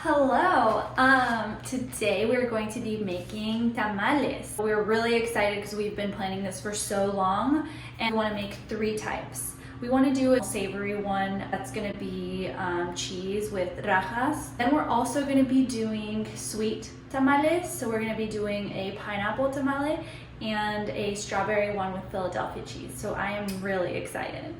Hello, today we're going to be making tamales. We're really excited because we've been planning this for so long and we want to make 3 types. We want to do a savory one that's going to be cheese with rajas. Then we're also going to be doing sweet tamales. So we're going to be doing a pineapple tamale and a strawberry one with Philadelphia cheese. So I am really excited.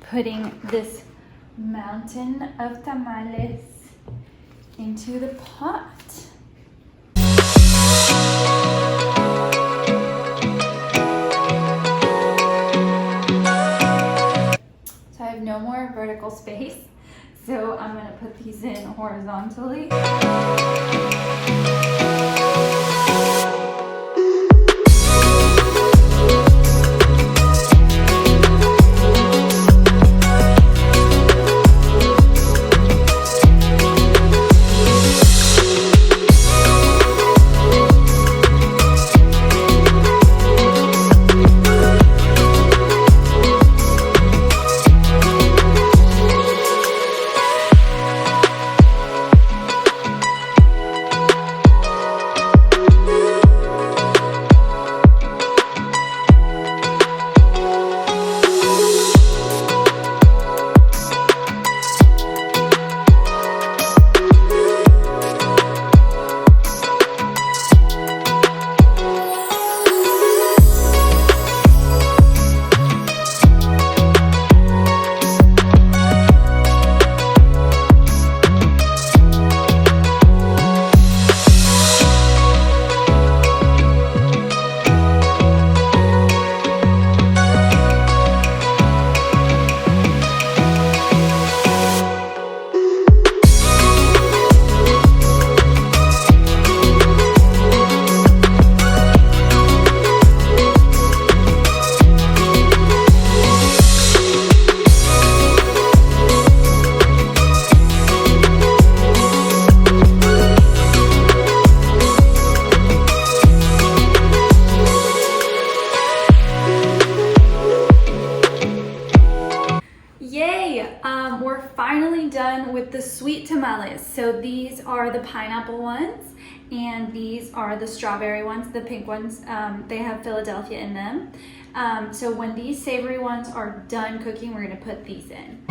Putting this mountain of tamales into the pot. So I have no more vertical space, so I'm going to put these in horizontally. We're finally done with the sweet tamales. So these are the pineapple ones and these are the strawberry ones, the pink ones. They have Philadelphia in them. So when these savory ones are done cooking, we're gonna put these in.